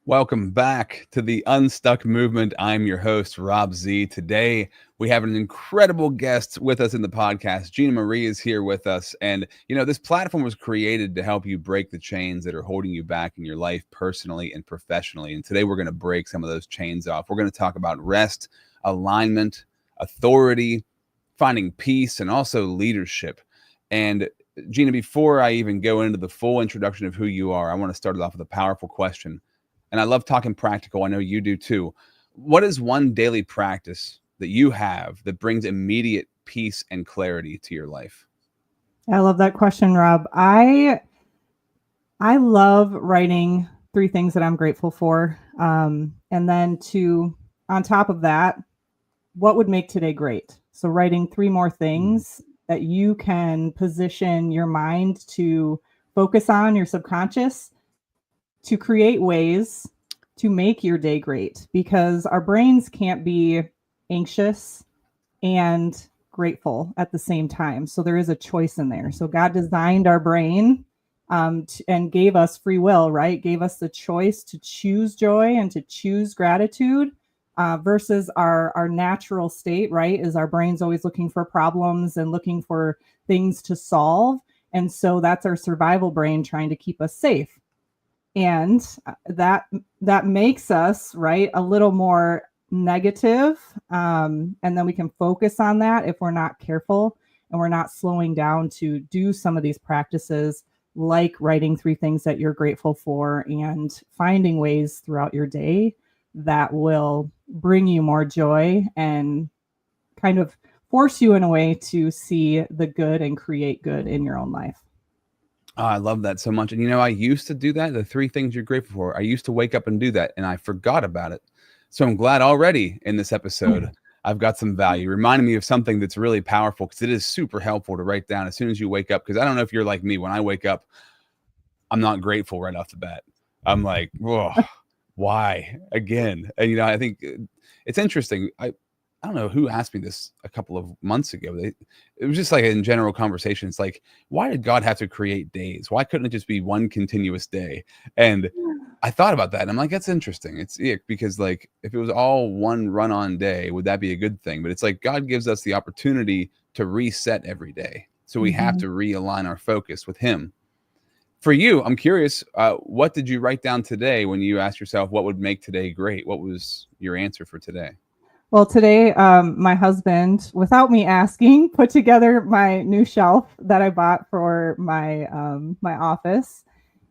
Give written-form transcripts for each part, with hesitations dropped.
Welcome back to the Unstuck movement. I'm your host, Rob Z. Today, we have an incredible guest with us in the podcast. Gina Marie is here with us. And, this platform was created to help you break the chains that are holding you back in your life personally and professionally. And today, we're going to break some of those chains off. We're going to talk about rest, alignment, authority, finding peace, and also leadership. And Gina, before I even go into the full introduction of who you are, I want to start it off with a powerful question. And I love talking practical. I know you do too. What is one daily practice that you have that brings immediate peace and clarity to your life? I love that question, Rob. I love writing 3 things that I'm grateful for. And then on top of that, what would make today great? So writing 3 more things that you can position your mind to focus on, your subconscious, to create ways to make your day great, because our brains can't be anxious and grateful at the same time. So there is a choice in there. So God designed our brain and gave us free will, right? Gave us the choice to choose joy and to choose gratitude versus our natural state, right? Is our brain's always looking for problems and looking for things to solve. And so that's our survival brain trying to keep us safe. And that makes us, right, a little more negative. And then we can focus on that if we're not careful and we're not slowing down to do some of these practices, like writing 3 things that you're grateful for and finding ways throughout your day that will bring you more joy and kind of force you in a way to see the good and create good in your own life. Oh, I love that so much. And I used to do that. The 3 things you're grateful for. I used to wake up and do that, and I forgot about it. So I'm glad already in this episode, I've got some value. Reminding me of something that's really powerful, because it is super helpful to write down as soon as you wake up. Because I don't know if you're like me. When I wake up, I'm not grateful right off the bat. I'm like, whoa, why again? And I think it's interesting. I don't know who asked me this a couple of months ago. It was just like in general conversation. It's like, why did God have to create days? Why couldn't it just be one continuous day? And I thought about that. And I'm like, that's interesting. It's because like if it was all one run-on day, would that be a good thing? But it's like God gives us the opportunity to reset every day. So we have to realign our focus with Him. For you, I'm curious, what did you write down today when you asked yourself what would make today great? What was your answer for today? Well, today, my husband, without me asking, put together my new shelf that I bought for my my office.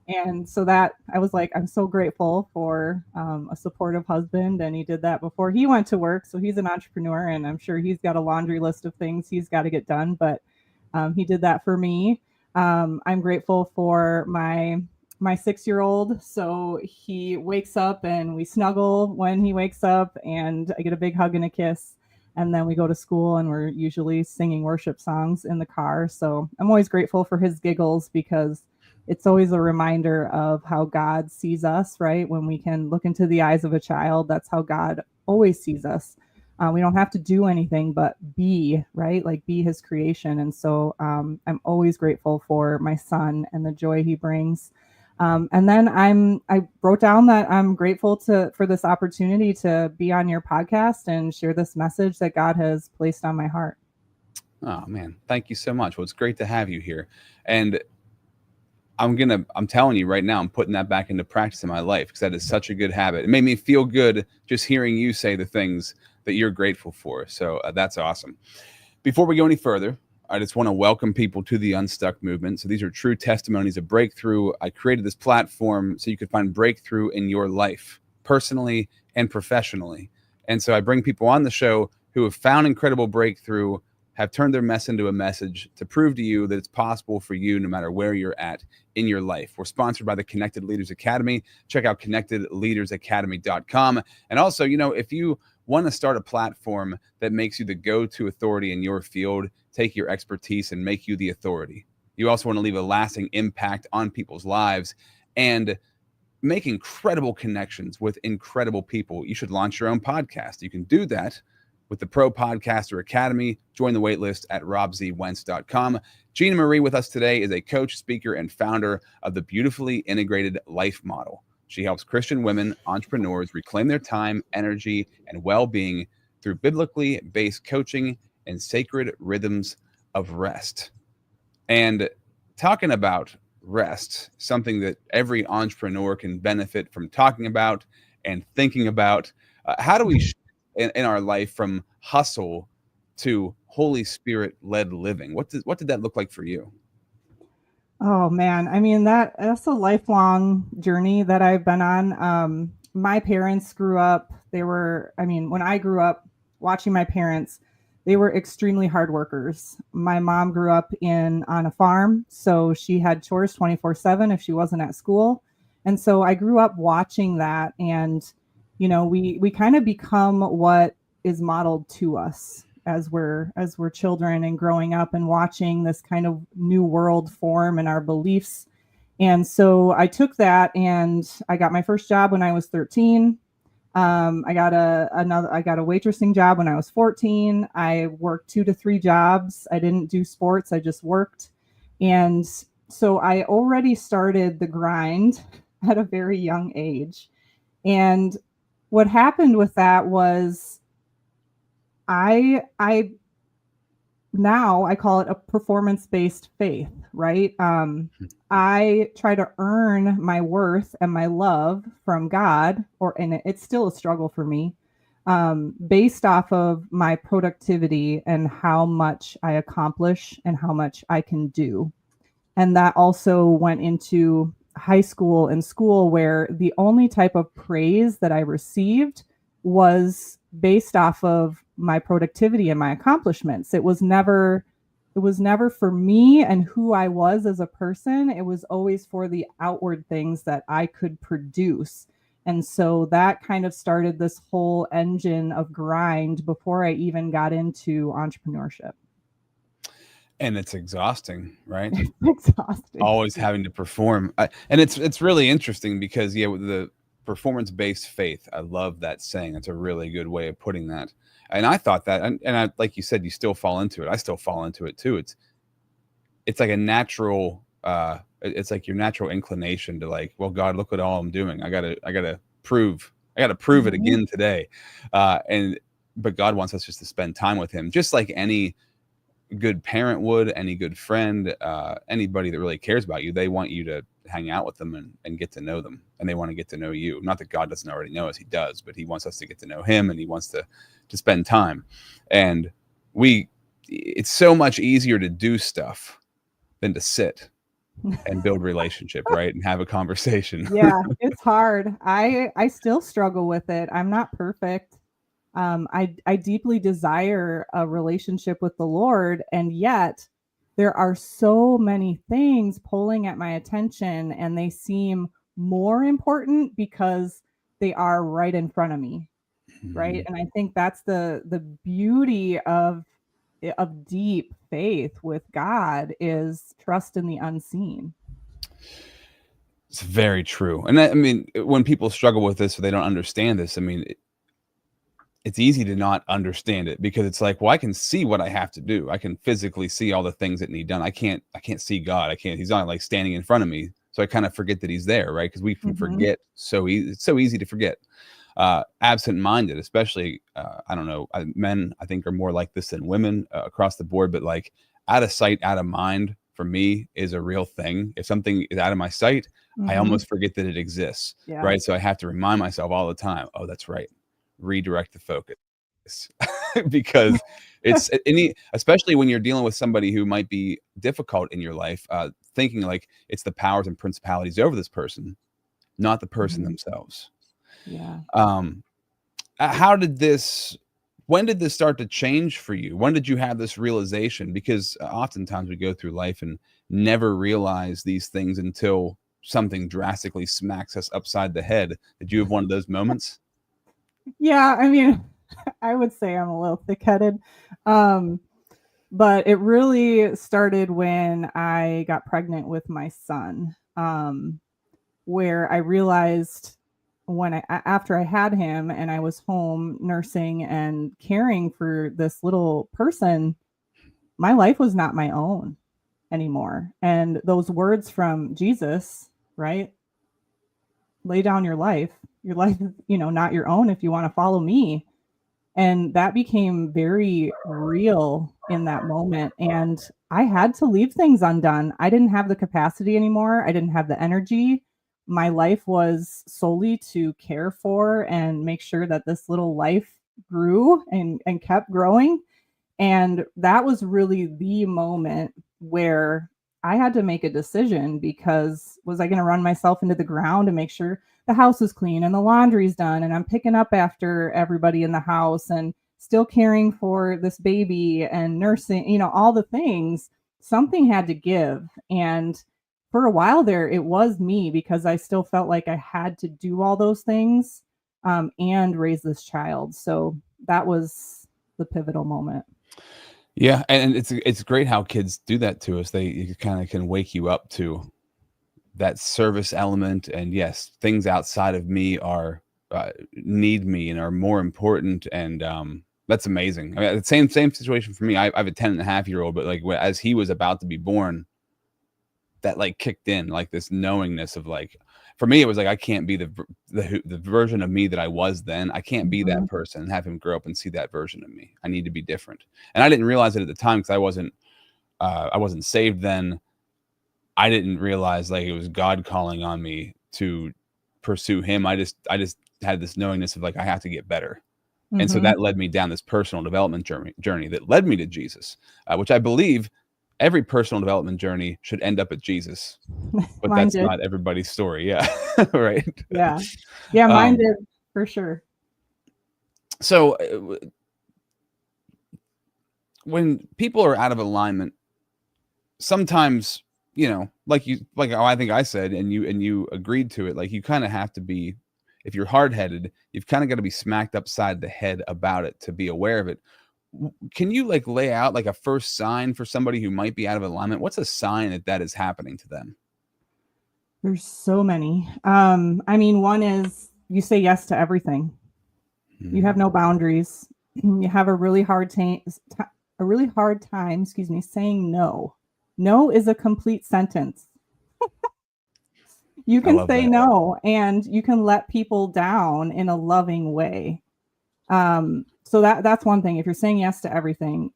And so that I was like, I'm so grateful for a supportive husband. And he did that before he went to work. So he's an entrepreneur, and I'm sure he's got a laundry list of things he's got to get done. But he did that for me. I'm grateful for my 6-year-old. So he wakes up and we snuggle when he wakes up, and I get a big hug and a kiss. And then we go to school, and we're usually singing worship songs in the car. So I'm always grateful for his giggles, because it's always a reminder of how God sees us, right? When we can look into the eyes of a child, that's how God always sees us. We don't have to do anything but be, right? Like be His creation. And so I'm always grateful for my son and the joy he brings. And then I wrote down that I'm grateful for this opportunity to be on your podcast and share this message that God has placed on my heart. Oh man, thank you so much. Well, it's great to have you here. And I'm telling you right now, I'm putting that back into practice in my life, because that is such a good habit. It made me feel good just hearing you say the things that you're grateful for. So that's awesome. Before we go any further, I just want to welcome people to the Unstuck movement. So these are true testimonies of breakthrough. I created this platform so you could find breakthrough in your life, personally and professionally. And so I bring people on the show who have found incredible breakthrough, have turned their mess into a message to prove to you that it's possible for you no matter where you're at in your life. We're sponsored by the Connected Leaders Academy. Check out connectedleadersacademy.com. And also, if you want to start a platform that makes you the go-to authority in your field, take your expertise and make you the authority. You also want to leave a lasting impact on people's lives and make incredible connections with incredible people. You should launch your own podcast. You can do that with the Pro Podcaster Academy. Join the waitlist at robzwentz.com. Gina Marie with us today is a coach, speaker, and founder of the Beautifully Integrated Life Model. She helps Christian women entrepreneurs reclaim their time, energy, and well being through biblically based coaching and sacred rhythms of rest. And talking about rest, something that every entrepreneur can benefit from talking about and thinking about. How do we shift in our life from hustle to Holy Spirit led living? What did that look like for you? Oh man, I mean that's a lifelong journey that I've been on. My parents grew up, when I grew up watching my parents, they were extremely hard workers. My mom grew up in on a farm, so she had chores 24/7 if she wasn't at school. And so I grew up watching that, and we kind of become what is modeled to us as we're children and growing up and watching this kind of new world form and our beliefs. And so I took that and I got my first job when I was 13. I got a waitressing job when I was 14. I worked 2 to 3 jobs. I didn't do sports. I just worked. And so I already started the grind at a very young age. And what happened with that was I now I call it a performance-based faith, right? I try to earn my worth and my love from God, and it's still a struggle for me, based off of my productivity and how much I accomplish and how much I can do. And that also went into high school and school, where the only type of praise that I received was based off of my productivity and my accomplishments. It was never for me and who I was as a person. It was always for the outward things that I could produce. And so that kind of started this whole engine of grind before I even got into entrepreneurship. And it's exhausting, right? Exhausting. Always having to perform. And it's really interesting because with the performance based faith, I love that saying. That's a really good way of putting that. And I thought that, and I, like you said, you still fall into it. I still fall into it too. It's like a natural. It's like your natural inclination to like, well, God, look at all I'm doing. I gotta prove it again today. But God wants us just to spend time with Him, just like any good parent would, any good friend, anybody that really cares about you. They want you to hang out with them and get to know them, and they want to get to know you. Not that God doesn't already know us, He does, but He wants us to get to know Him, and He wants to spend time. And it's so much easier to do stuff than to sit and build relationship, right? And have a conversation. Yeah, it's hard. I still struggle with it. I'm not perfect. I deeply desire a relationship with the Lord, and yet there are so many things pulling at my attention, and they seem more important because they are right in front of me, right? And I think that's the beauty of deep faith with God, is trust in the unseen. It's very true. And I mean, when people struggle with this or they don't understand this, I mean, it's easy to not understand it because it's like, well, I can see what I have to do. I can physically see all the things that need done. I can't see God. He's not like standing in front of me. So I kind of forget that He's there, right? Because we can forget so easy. It's so easy to forget. Absent-minded, especially, I don't know, men, I think, are more like this than women across the board. But like, out of sight, out of mind, for me, is a real thing. If something is out of my sight, I almost forget that it exists, Yeah. right? So I have to remind myself all the time, oh, that's right. Redirect the focus. Because it's especially when you're dealing with somebody who might be difficult in your life, thinking like it's the powers and principalities over this person, not the person themselves. Yeah. When did this start to change for you? When did you have this realization? Because oftentimes we go through life and never realize these things until something drastically smacks us upside the head. Did you have one of those moments? Yeah, I mean, I would say I'm a little thick-headed. But it really started when I got pregnant with my son, where I realized after I had him and I was home nursing and caring for this little person, my life was not my own anymore. And those words from Jesus, right? lay down your life. Your life is, not your own if you want to follow me. And that became very real in that moment. And I had to leave things undone. I didn't have the capacity anymore. I didn't have the energy. My life was solely to care for and make sure that this little life grew and kept growing. And that was really the moment where I had to make a decision, because was I going to run myself into the ground and make sure the house is clean and the laundry's done and I'm picking up after everybody in the house and still caring for this baby and nursing, all the things? Something had to give. And for a while there, it was me, because I still felt like I had to do all those things and raise this child. So that was the pivotal moment. Yeah, and it's great how kids do that to us. They kind of can wake you up to that service element, and yes, things outside of me are need me and are more important, and that's amazing. I mean, the same situation for me. I have a 10.5-year-old, but like as he was about to be born, that like kicked in, like this knowingness of like, for me it was like, I can't be the version of me that I was then. I can't be that person and have him grow up and see that version of me. I need to be different. And I didn't realize it at the time, because I wasn't saved then. I didn't realize like it was God calling on me to pursue him. I just had this knowingness of like, I have to get better. And so that led me down this personal development journey that led me to Jesus, which I believe every personal development journey should end up at Jesus. But Mine that's did. not everybody's story. Yeah. Right. Yeah. Yeah, mine did for sure. So when people are out of alignment, sometimes, like I think I said, and you agreed to it, like you kind of have to be, if you're hard-headed, you've kind of got to be smacked upside the head about it to be aware of it. Can you like lay out like a first sign for somebody who might be out of alignment? What's a sign that is happening to them? There's so many. I mean, one is you say yes to everything. You have no boundaries. You have a really hard time, saying no. No is a complete sentence. You can say no, and you can let people down in a loving way. So that's one thing. If you're saying yes to everything,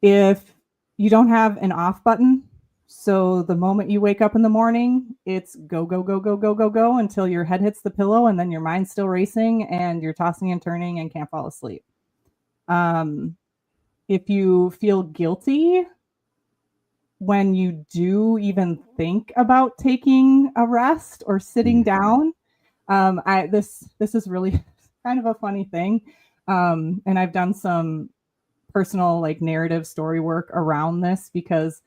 if you don't have an off button, so the moment you wake up in the morning, it's go, go, go, go, go, go, go until your head hits the pillow, and then your mind's still racing and you're tossing and turning and can't fall asleep. If you feel guilty when you do even think about taking a rest or sitting down, this is really kind of a funny thing. And I've done some personal like narrative story work around this, because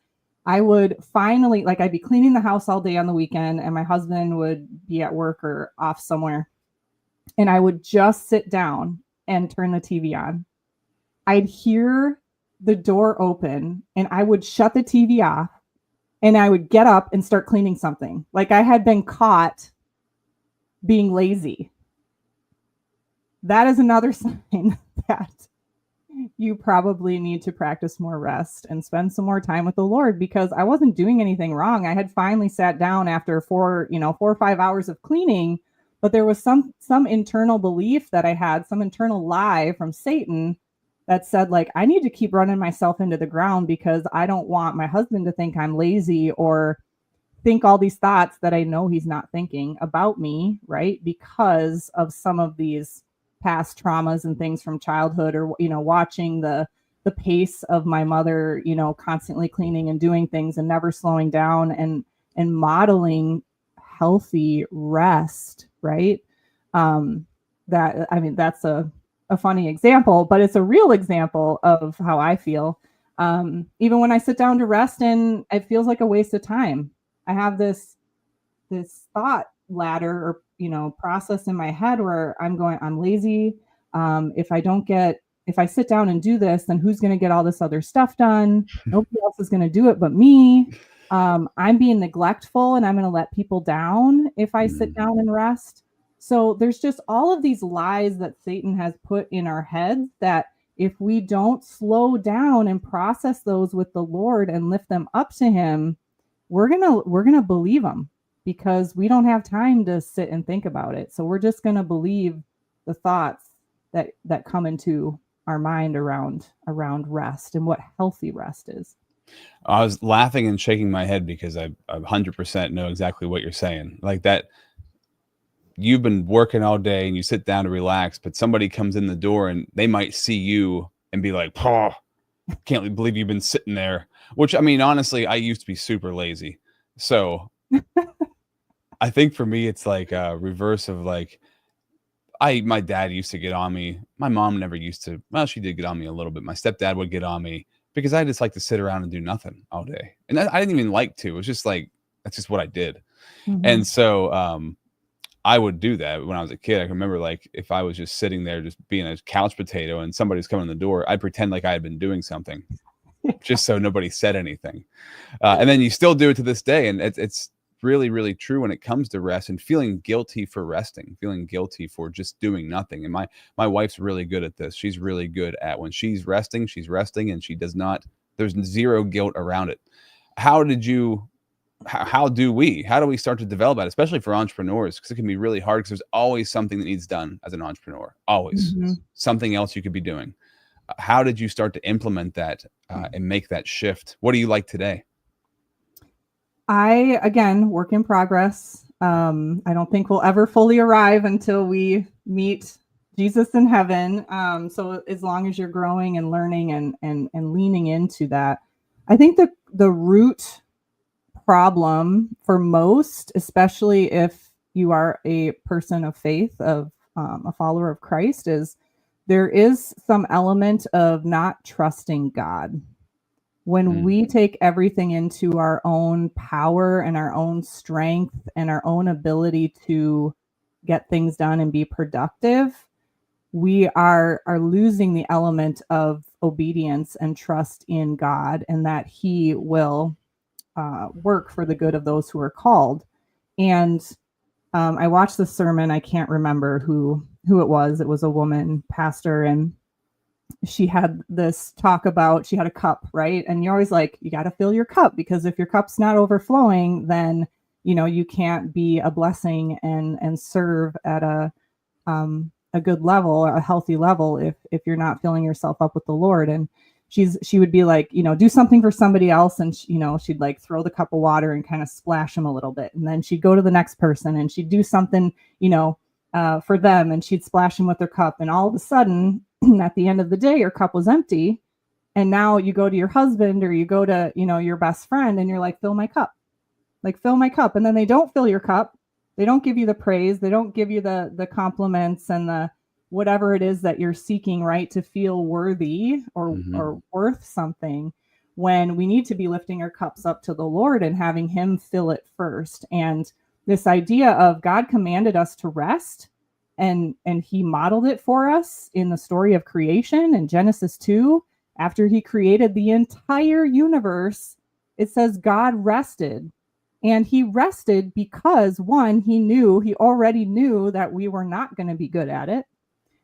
I would finally, like, I'd be cleaning the house all day on the weekend and my husband would be at work or off somewhere, and I would just sit down and turn the TV on. I'd hear the door open and I would shut the TV off and I would get up and start cleaning something. Like I had been caught being lazy. That is another sign that you probably need to practice more rest and spend some more time with the Lord, because I wasn't doing anything wrong. I had finally sat down after 4 or 5 hours of cleaning, but there was some internal belief that I had, some internal lie from Satan that said, like, I need to keep running myself into the ground because I don't want my husband to think I'm lazy or think all these thoughts that I know he's not thinking about me, right? Because of some of these past traumas and things from childhood, or watching the pace of my mother, constantly cleaning and doing things and never slowing down, and modeling healthy rest, right? That's a funny example, but it's a real example of how I feel. Even when I sit down to rest and it feels like a waste of time, I have this thought ladder or process in my head where I'm lazy. If I sit down and do this, then who's going to get all this other stuff done? Nobody else is going to do it but me. I'm being neglectful and I'm going to let people down if I sit down and rest. So there's just all of these lies that Satan has put in our heads that if we don't slow down and process those with the Lord and lift them up to him, we're gonna believe them, because we don't have time to sit and think about it. So we're just going to believe the thoughts that come into our mind around rest and what healthy rest is. I was laughing and shaking my head because I 100% know exactly what you're saying. Like that, you've been working all day and you sit down to relax, but somebody comes in the door and they might see you and be like, "Oh, can't believe you've been sitting there." Which, I mean, honestly, I used to be super lazy. So I think for me, it's like a reverse of like, my dad used to get on me. My mom never used to. Well, she did get on me a little bit. My stepdad would get on me because I just like to sit around and do nothing all day. And I didn't even like to. It was just like, that's just what I did. And so, I would do that when I was a kid. I can remember, like, if I was just sitting there, just being a couch potato and somebody's coming in the door, I'd pretend like I had been doing something just so nobody said anything. And then you still do it to this day. And it's really, really true when it comes to rest and feeling guilty for resting, feeling guilty for just doing nothing. And my wife's really good at this. She's really good at when she's resting, and she does not, there's zero guilt around it. How do we start to develop that, especially for entrepreneurs? Because it can be really hard because there's always something that needs done as an entrepreneur, always something else you could be doing. How did you start to implement that and make that shift? What do you like today? I, again, work in progress. I don't think we'll ever fully arrive until we meet Jesus in heaven. So as long as you're growing and learning and leaning into that, I think the root problem for most, especially if you are a person of faith, of a follower of Christ, is there is some element of not trusting God. When we take everything into our own power and our own strength and our own ability to get things done and be productive, we are losing the element of obedience and trust in God, and that He will work for the good of those who are called. And I watched the sermon. I can't remember who it was. It was a woman pastor, and she had this talk about, she had a cup, right? And you're always like, you got to fill your cup, because if your cup's not overflowing, then you can't be a blessing and serve at a good level, a healthy level, if you're not filling yourself up with the Lord. And she would be like, do something for somebody else, and she'd like throw the cup of water and kind of splash them a little bit, and then she'd go to the next person and she'd do something for them, and she'd splash them with their cup, and all of a sudden at the end of the day your cup was empty. And now you go to your husband or you go to your best friend and you're like, fill my cup, and then they don't fill your cup. They don't give you the praise, they don't give you the compliments and the whatever it is that you're seeking, right, to feel worthy or worth something, when we need to be lifting our cups up to the Lord and having Him fill it first. And this idea of God commanded us to rest, and He modeled it for us in the story of creation in Genesis 2. After He created the entire universe, it says God rested. And He rested because, one, He already knew that we were not going to be good at it.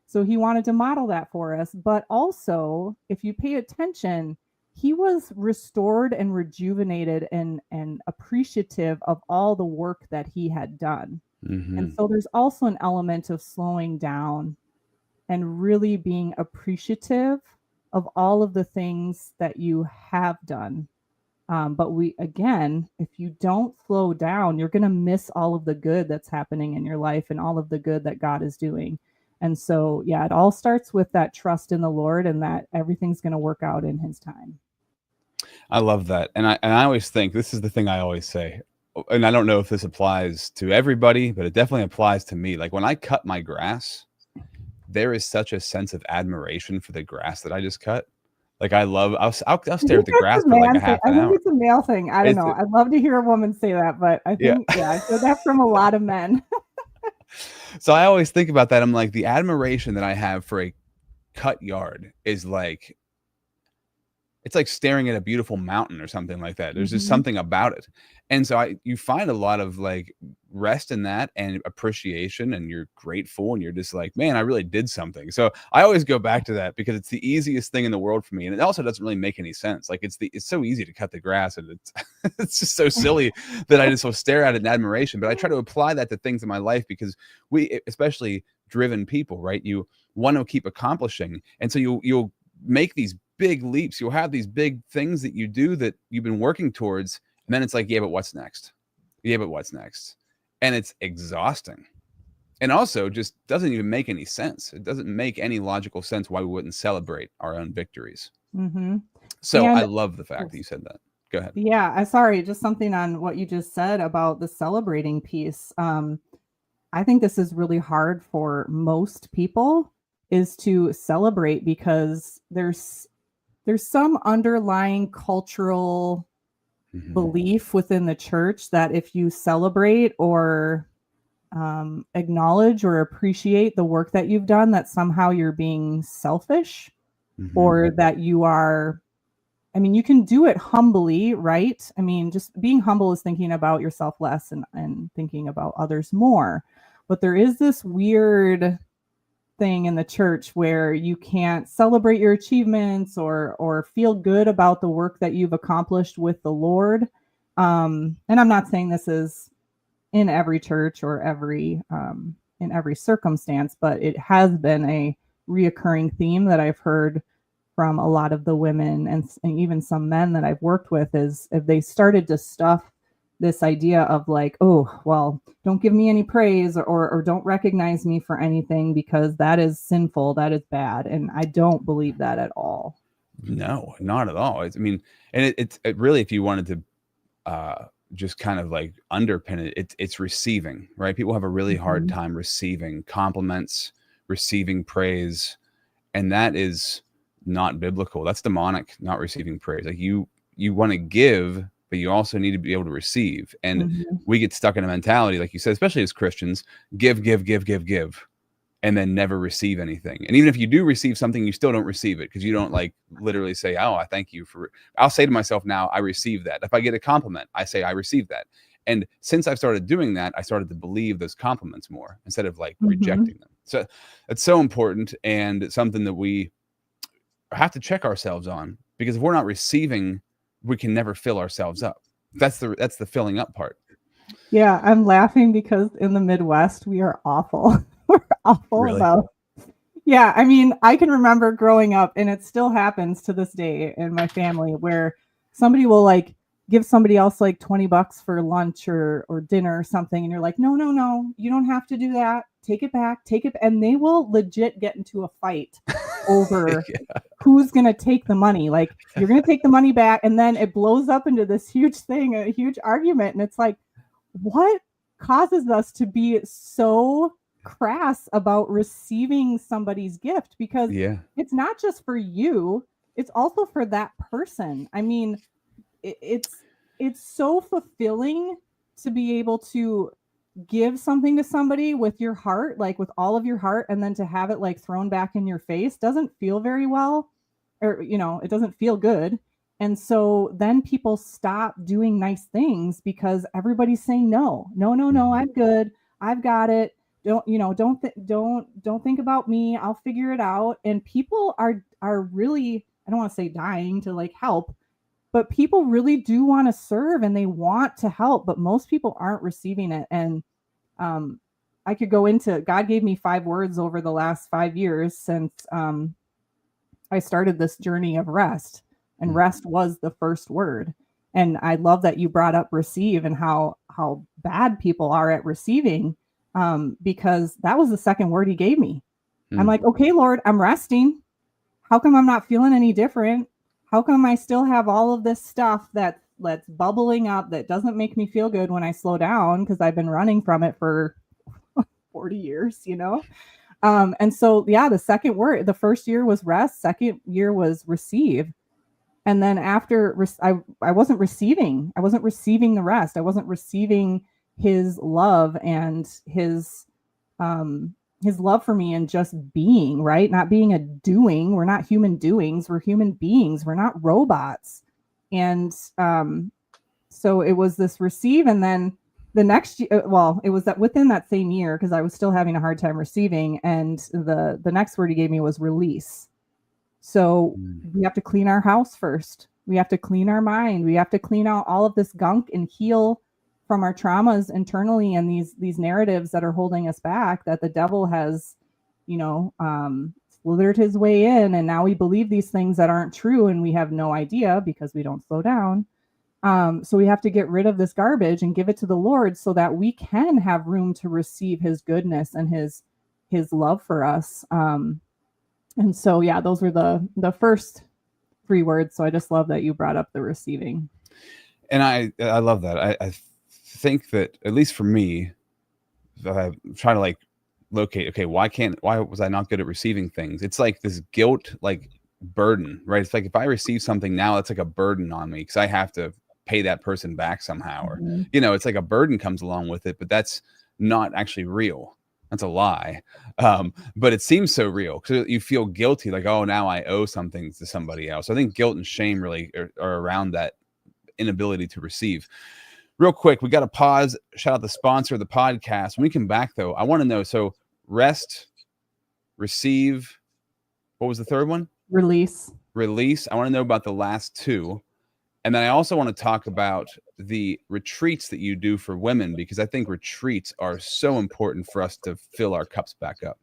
So He wanted to model that for us. But also, if you pay attention, He was restored and rejuvenated and appreciative of all the work that He had done. And so there's also an element of slowing down and really being appreciative of all of the things that you have done. But if you don't slow down, you're going to miss all of the good that's happening in your life and all of the good that God is doing. And so, yeah, it all starts with that trust in the Lord, and that everything's going to work out in His time. I love that. And I always think, this is the thing I always say, and I don't know if this applies to everybody, but it definitely applies to me. Like when I cut my grass, there is such a sense of admiration for the grass that I just cut. Like I'll stare at the grass for like a half an hour. I think it's a male thing. I don't know. I'd love to hear a woman say that, but I think, I heard that from a lot of men. So I always think about that. I'm like, the admiration that I have for a cut yard is like, it's like staring at a beautiful mountain or something like that. There's just something about it. And so you find a lot of like rest in that and appreciation, and you're grateful, and you're just like, man, I really did something. So I always go back to that because it's the easiest thing in the world for me. And it also doesn't really make any sense. Like it's so easy to cut the grass, and it's it's just so silly that I just will stare at it in admiration. But I try to apply that to things in my life because we, especially driven people, right? You want to keep accomplishing. And so you'll make these big leaps. You'll have these big things that you do that you've been working towards. And then it's like, yeah, but what's next? Yeah, but what's next? And it's exhausting. And also just doesn't even make any sense. It doesn't make any logical sense why we wouldn't celebrate our own victories. So I And love the fact that you said that. Go ahead. yeah, I sorry, just something on what you just said about the celebrating piece. I think this is really hard for most people, is to celebrate, because there's some underlying cultural belief within the church that if you celebrate or acknowledge or appreciate the work that you've done, that somehow you're being selfish, or that you are, I mean, you can do it humbly, right? I mean, just being humble is thinking about yourself less and thinking about others more. But there is this weird thing in the church where you can't celebrate your achievements or feel good about the work that you've accomplished with the Lord. And I'm not saying this is in every church or in every circumstance, but it has been a reoccurring theme that I've heard from a lot of the women and even some men that I've worked with, is if they started to stuff this idea of like, oh, well, don't give me any praise or don't recognize me for anything because that is sinful, that is bad. And I don't believe that at all. No, not at all. I mean, and it really, if you wanted to just kind of like underpin it, it's receiving, right? People have a really hard time receiving compliments, receiving praise, and that is not biblical. That's demonic, not receiving praise. Like you want to give, but you also need to be able to receive. And we get stuck in a mentality, like you said, especially as Christians, give, and then never receive anything. And even if you do receive something, you still don't receive it because you don't like literally say, oh, I thank you for, I'll say to myself now, I receive that. If I get a compliment, I say I receive that. And since I've started doing that, I started to believe those compliments more instead of like rejecting them. So it's so important, and it's something that we have to check ourselves on, because if we're not receiving, we can never fill ourselves up. That's the filling up part. Yeah, I'm laughing because in the Midwest, we are awful. We're awful Really? about. Yeah, I mean, I can remember growing up, and it still happens to this day in my family, where somebody will like give somebody else like $20 for lunch or dinner or something, and you're like, no, you don't have to do that. Take it back, and they will legit get into a fight over who's going to take the money. Like, you're going to take the money back, and then it blows up into this huge thing, a huge argument, and it's like, what causes us to be so crass about receiving somebody's gift? Because it's not just for you, it's also for that person. I mean, it's so fulfilling to be able to give something to somebody with your heart, like with all of your heart, and then to have it like thrown back in your face doesn't feel very well, or it doesn't feel good. And so then people stop doing nice things because everybody's saying no, I'm good, I've got it, don't think about me, I'll figure it out. And people are really, I don't want to say dying to like help, but people really do want to serve and they want to help, but most people aren't receiving it. And I could go into, God gave me 5 words over the last 5 years since I started this journey of rest, and rest was the first word. And I love that you brought up receive and how bad people are at receiving, because that was the second word he gave me. I'm like, okay, Lord, I'm resting. How come I'm not feeling any different? How come I still have all of this stuff that's bubbling up that doesn't make me feel good when I slow down, because I've been running from it for 40 years, and so, yeah, the second word, the first year was rest, second year was receive. And then after I wasn't receiving the rest. I wasn't receiving his love and his his love for me and just being, right? Not being a doing. We're not human doings. We're human beings. We're not robots. And so it was this receive. And then the next year, well, it was that within that same year, because I was still having a hard time receiving. And the next word he gave me was release. So we have to clean our house first. We have to clean our mind. We have to clean out all of this gunk and heal from our traumas internally and these narratives that are holding us back, that the devil has, slithered his way in. And now we believe these things that aren't true, and we have no idea because we don't slow down. So we have to get rid of this garbage and give it to the Lord so that we can have room to receive his goodness and his love for us. And so, yeah, those were the first 3 words. So I just love that you brought up the receiving. And I love that. I think that, at least for me, I try to like locate, okay, why was I not good at receiving things? It's like this guilt, like burden, right? It's like if I receive something now, it's like a burden on me because I have to pay that person back somehow, or it's like a burden comes along with it, but that's not actually real. That's a lie. But it seems so real because you feel guilty, like, oh, now I owe something to somebody else. I think guilt and shame really are around that inability to receive. Real quick, we got to pause, shout out the sponsor of the podcast. When we come back, though, I want to know, so rest, receive, what was the third one? Release. I want to know about the last 2. And then I also want to talk about the retreats that you do for women, because I think retreats are so important for us to fill our cups back up.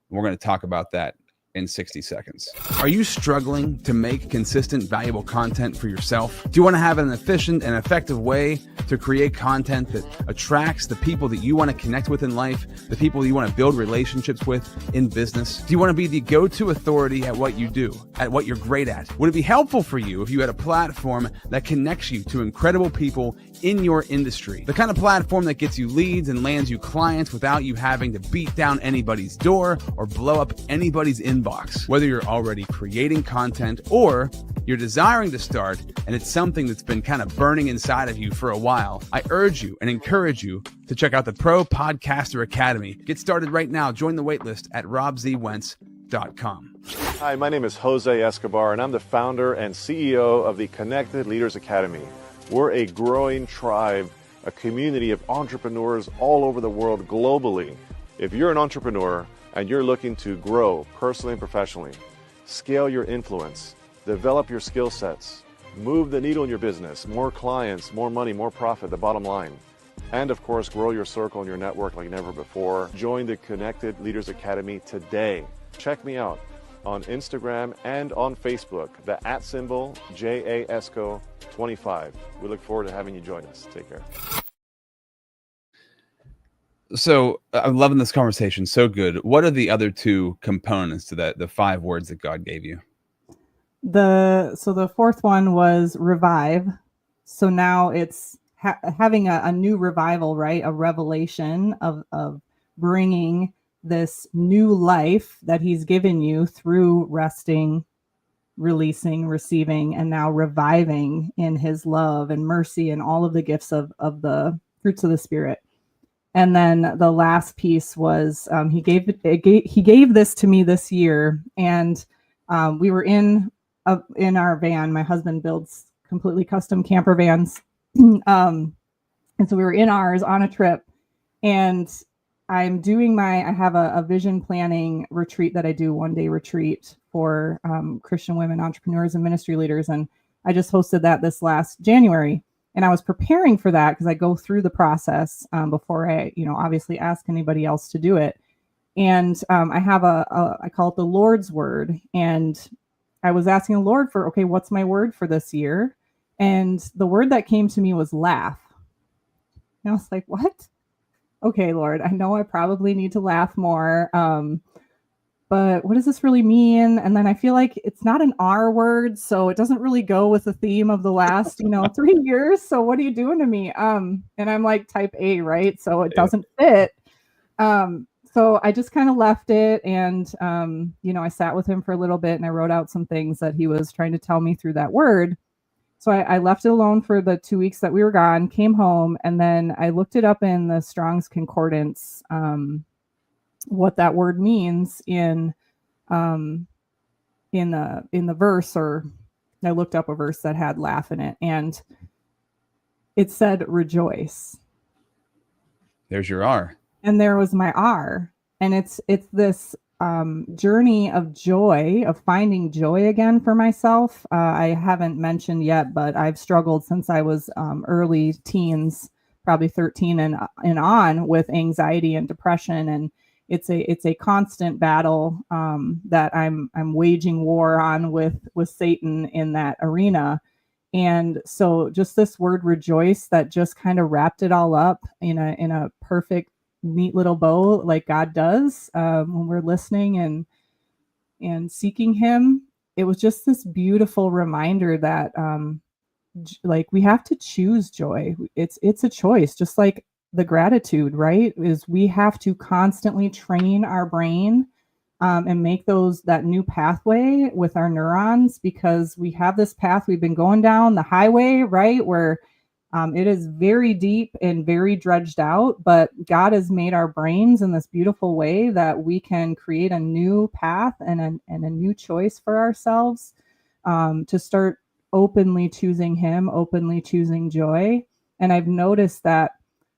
And we're going to talk about that in 60 seconds. Are you struggling to make consistent, valuable content for yourself? Do you want to have an efficient and effective way to create content that attracts the people that you want to connect with in life, the people you want to build relationships with in business? Do you want to be the go-to authority at what you do, at what you're great at? Would it be helpful for you if you had a platform that connects you to incredible people in your industry? The kind of platform that gets you leads and lands you clients without you having to beat down anybody's door or blow up anybody's inbox. Whether you're already creating content or you're desiring to start and it's something that's been kind of burning inside of you for a while, I urge you and encourage you to check out the Pro Podcaster Academy. Get started right now. Join the waitlist at robzwentz.com. Hi, my name is Jose Escobar, and I'm the founder and CEO of the Connected Leaders Academy. We're a growing tribe, a community of entrepreneurs all over the world globally. If you're an entrepreneur and you're looking to grow personally and professionally, scale your influence, develop your skill sets, move the needle in your business, more clients, more money, more profit, the bottom line, and of course, grow your circle and your network like never before, join the Connected Leaders Academy today. Check me out on Instagram and on Facebook, the @ JAESCO25. We look forward to having you join us. Take care. So I'm loving this conversation. So good. What are the other 2 components to that, the 5 words that God gave you? So the fourth one was revive. So now it's having a new revival, right? A revelation of bringing this new life that he's given you through resting, releasing, receiving, and now reviving in his love and mercy and all of the gifts of the fruits of the Spirit. And then the last piece was he gave this to me this year, and we were in our van. My husband builds completely custom camper vans, and so we were in ours on a trip, and I have a vision planning retreat that I do, 1-day retreat for Christian women entrepreneurs and ministry leaders, and I just hosted that this last January. And I was preparing for that because I go through the process before I, obviously ask anybody else to do it. And I have I call it the Lord's word. And I was asking the Lord for, okay, what's my word for this year? And the word that came to me was laugh. And I was like, what? Okay, Lord, I know I probably need to laugh more. But what does this really mean? And then I feel like it's not an R word, so it doesn't really go with the theme of the last, 3 years. So what are you doing to me? And I'm like type A, right? So it doesn't fit. So I just kind of left it, and I sat with him for a little bit, and I wrote out some things that he was trying to tell me through that word. So I left it alone for the 2 weeks that we were gone, came home, and then I looked it up in the Strong's Concordance. what that word means in the verse, or I looked up a verse that had laugh in it, and it said rejoice. There's your R. And there was my R. And it's this journey of joy, of finding joy again for myself. I haven't mentioned yet, but I've struggled since I was early teens, probably 13 and on, with anxiety and depression. And it's a constant battle that I'm waging war on with Satan in that arena. And so just this word rejoice that just kind of wrapped it all up in a perfect, neat little bow, like God does when we're listening and seeking him. It was just this beautiful reminder that like we have to choose joy. It's a choice, just like the gratitude, right? Is we have to constantly train our brain and make that new pathway with our neurons, because we have this path we've been going down the highway, right? Where it is very deep and very dredged out, but God has made our brains in this beautiful way that we can create a new path and a new choice for ourselves to start openly choosing him, openly choosing joy. And I've noticed that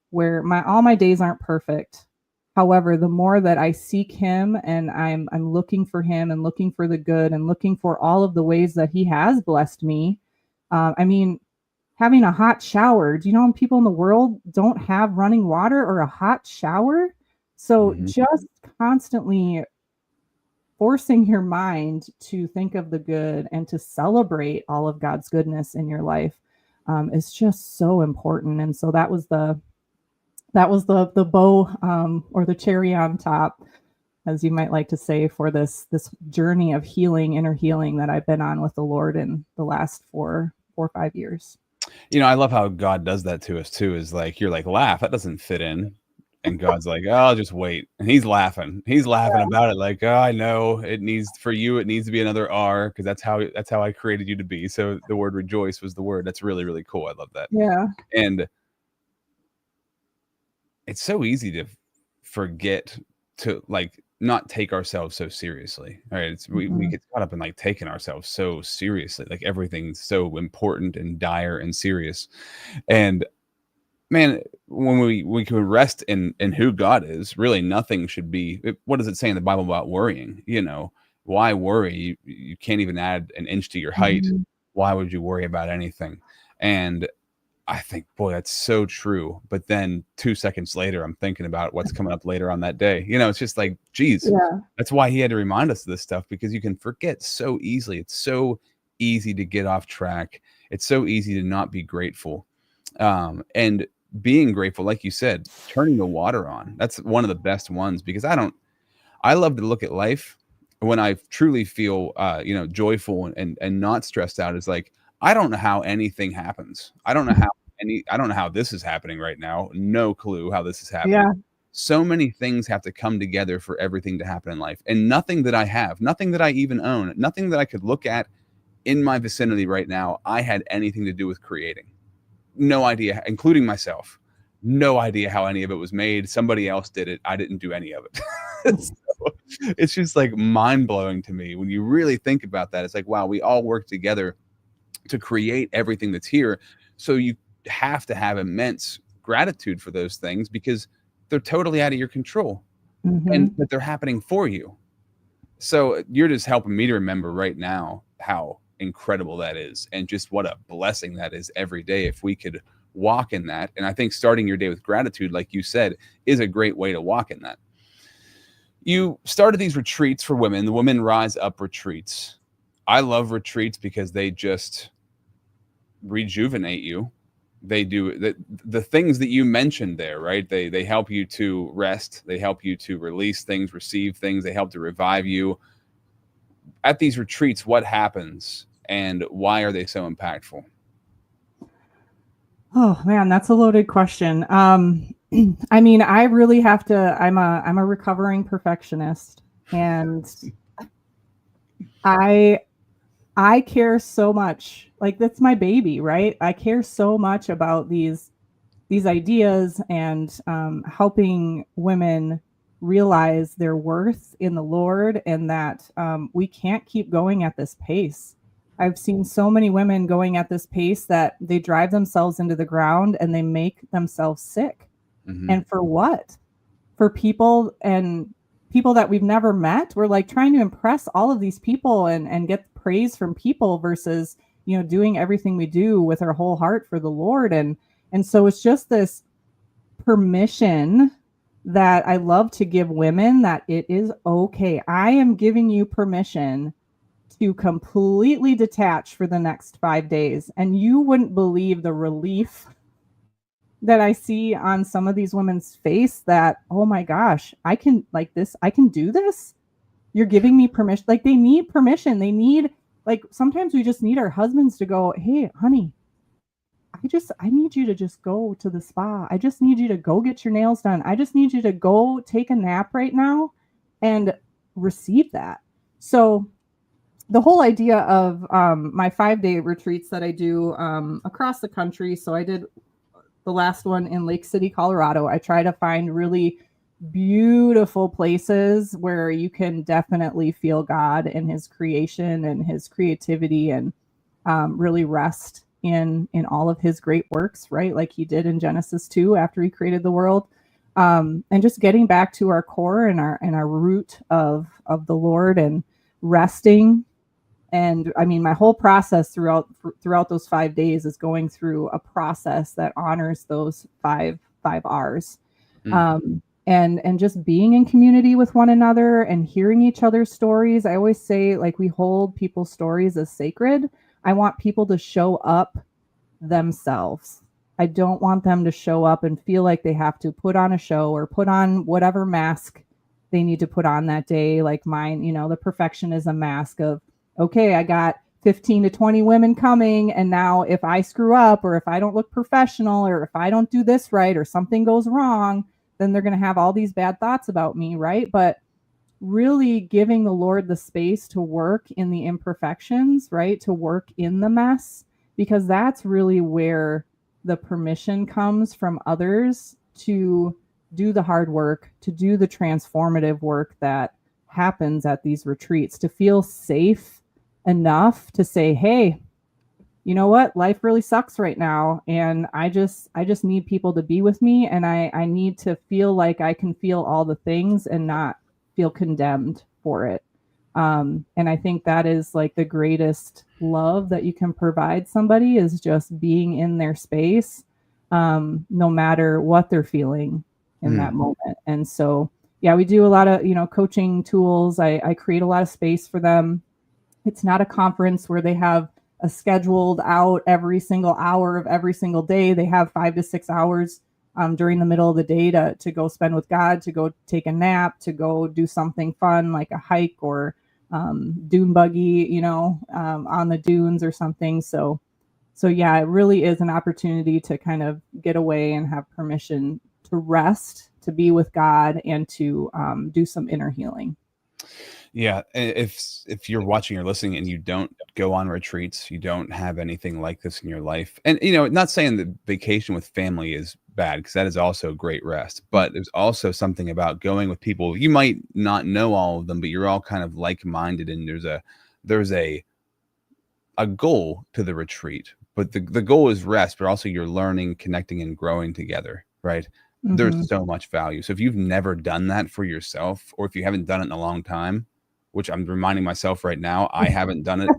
where all my days aren't perfect. However, the more that I seek him and I'm looking for him and looking for the good and looking for all of the ways that he has blessed me. I mean, having a hot shower. Do you know people in the world don't have running water or a hot shower? So just constantly forcing your mind to think of the good and to celebrate all of God's goodness in your life is just so important. And so that was the bow or the cherry on top, as you might like to say, for this journey of healing, inner healing that I've been on with the Lord in the last 4 or 5 years. You know, I love how God does that to us too. Is like, you're like, laugh, that doesn't fit in. And God's like, oh, I'll just wait. And he's laughing about it. Like, oh, I know it needs to be another R, because that's how I created you to be. So the word rejoice was the word. That's really, really cool. I love that. Yeah. And it's so easy to forget to like not take ourselves so seriously. All right. We get caught up in like taking ourselves so seriously, like everything's so important and dire and serious. And man, when we can rest in who God is, really nothing should be. What does it say in the Bible about worrying? You know, why worry? You can't even add an inch to your height. Why would you worry about anything? And I think, boy, that's so true. But then 2 seconds later, I'm thinking about what's coming up later on that day. You know, it's just like, geez, that's why he had to remind us of this stuff, because you can forget so easily. It's so easy to get off track. It's so easy to not be grateful. And being grateful, like you said, turning the water on. That's one of the best ones, because I love to look at life when I truly feel, joyful and not stressed out. Is like, I don't know how anything happens. I don't know how this is happening right now. No clue how this is happening. Yeah. So many things have to come together for everything to happen in life. And nothing that I have, nothing that I even own, nothing that I could look at in my vicinity right now, I had anything to do with creating. No idea, including myself. No idea how any of it was made. Somebody else did it. I didn't do any of it. So it's just like mind-blowing to me when you really think about that. It's like, wow, we all work together to create everything that's here. So you have to have immense gratitude for those things, because they're totally out of your control, but they're happening for you. So you're just helping me to remember right now how incredible that is, and just what a blessing that is every day if we could walk in that. And I think starting your day with gratitude, like you said, is a great way to walk in that. You started these retreats for women, the Women Rise Up retreats. I love retreats because they just rejuvenate you. They do the things that you mentioned there, right? They help you to rest. They help you to release things, receive things. They help to revive you. At these retreats, what happens and why are they so impactful? Oh man, that's a loaded question. I mean, I really have to, I'm a recovering perfectionist, and I care so much. Like, that's my baby, right? I care so much about these ideas and helping women realize their worth in the Lord, and that we can't keep going at this pace. I've seen so many women going at this pace that they drive themselves into the ground and they make themselves sick. Mm-hmm. And for what? For people that we've never met. We're like trying to impress all of these people and get praise from people versus, doing everything we do with our whole heart for the Lord. And so it's just this permission that I love to give women, that it is okay. I am giving you permission to completely detach for the next 5 days. And you wouldn't believe the relief that I see on some of these women's face, that, oh my gosh, I can do this. You're giving me permission. Like, they need permission. They need, like, sometimes we just need our husbands to go, hey, honey, I need you to just go to the spa. I just need you to go get your nails done. I just need you to go take a nap right now and receive that. So the whole idea of my 5-day retreats that I do across the country. So I did the last one in Lake City, Colorado. I try to find really beautiful places where you can definitely feel God and his creation and his creativity, and really rest in all of his great works, right? Like he did in Genesis 2 after he created the world. And just getting back to our core and our root of the Lord, and resting. And I mean, my whole process throughout those 5 days is going through a process that honors those five R's. And just being in community with one another and hearing each other's stories. I always say, like, we hold people's stories as sacred. I want people to show up themselves. I don't want them to show up and feel like they have to put on a show or put on whatever mask they need to put on that day. Like mine, the perfectionism mask of, okay, I got 15 to 20 women coming, and now if I screw up, or if I don't look professional, or if I don't do this right, or something goes wrong, then they're going to have all these bad thoughts about me, right? But really giving the Lord the space to work in the imperfections, right? To work in the mess, because that's really where the permission comes from others to do the hard work, to do the transformative work that happens at these retreats, to feel safe enough to say, hey, you know what? Life really sucks right now. And I just need people to be with me. And I need to feel like I can feel all the things and not feel condemned for it. And I think that is like the greatest love that you can provide somebody, is just being in their space, no matter what they're feeling in that moment. And so, yeah, we do a lot of, coaching tools. I create a lot of space for them. It's not a conference where they have a scheduled out every single hour of every single day. They have 5 to 6 hours during the middle of the day to go spend with God, to go take a nap, to go do something fun like a hike or dune buggy, on the dunes or something. So yeah, it really is an opportunity to kind of get away and have permission to rest, to be with God, and to do some inner healing. Yeah, if you're watching or listening and you don't go on retreats, you don't have anything like this in your life, and not saying that vacation with family is bad, because that is also great rest, but there's also something about going with people. You might not know all of them, but you're all kind of like-minded, and there's a goal to the retreat, but the goal is rest, but also you're learning, connecting, and growing together, right? Mm-hmm. There's so much value. So if you've never done that for yourself, or if you haven't done it in a long time, which I'm reminding myself right now, I haven't done it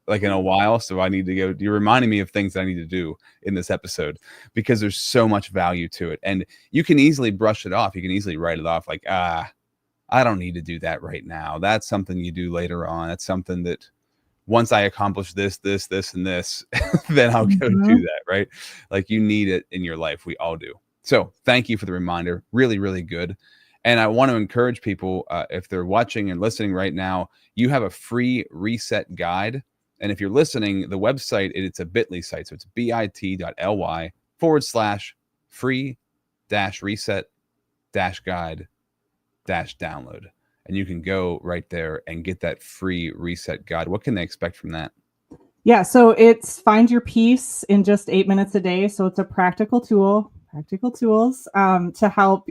like in a while. So I need to go. You're reminding me of things that I need to do in this episode, because there's so much value to it. And you can easily brush it off. You can easily write it off like, I don't need to do that right now. That's something you do later on. That's something that once I accomplish this, and this, then I'll go do that, right? Like, you need it in your life. We all do. So thank you for the reminder. Really, really good. And I want to encourage people, if they're watching and listening right now, you have a free reset guide. And if you're listening, the website, it's a bit.ly site. So it's bit.ly/free-reset-guide-download. And you can go right there and get that free reset guide. What can they expect from that? Yeah, so it's find your peace in just 8 minutes a day. So it's a practical tools to help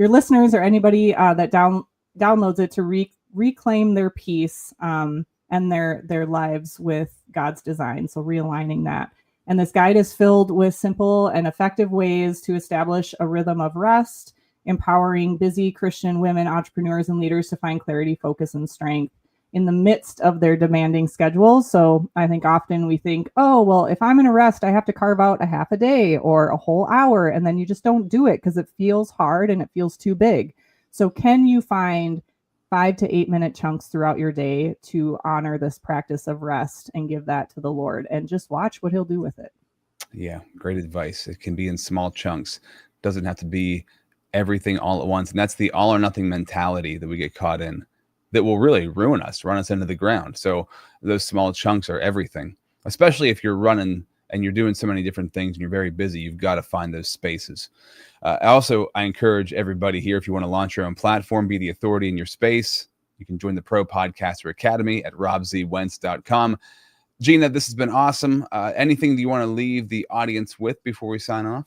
your listeners or anybody that downloads it to reclaim their peace and their lives with God's design. So realigning that. And this guide is filled with simple and effective ways to establish a rhythm of rest, empowering busy Christian women, entrepreneurs, and leaders to find clarity, focus, and strength in the midst of their demanding schedules. So I think often we think, oh, well, if I'm in a rest, I have to carve out a half a day or a whole hour, and then you just don't do it because it feels hard and it feels too big. So can you find 5 to 8 minute chunks throughout your day to honor this practice of rest and give that to the Lord and just watch what he'll do with it? Yeah, great advice. It can be in small chunks. Doesn't have to be everything all at once. And that's the all or nothing mentality that we get caught in that will really ruin us, run us into the ground. So those small chunks are everything, especially if you're running and you're doing so many different things and you're very busy. You've got to find those spaces. I encourage everybody here, if you want to launch your own platform, be the authority in your space, you can join the Pro Podcaster Academy at robzwentz.com. Gina, this has been awesome. Anything that you want to leave the audience with before we sign off?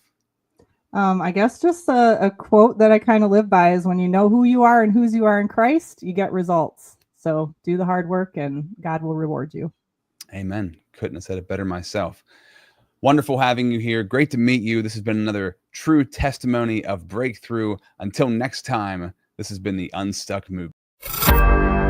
I guess just a quote that I kind of live by is when you know who you are and whose you are in Christ, you get results. So do the hard work and God will reward you. Amen. Couldn't have said it better myself. Wonderful having you here. Great to meet you. This has been another true testimony of breakthrough. Until next time, this has been the Unstuck Movement.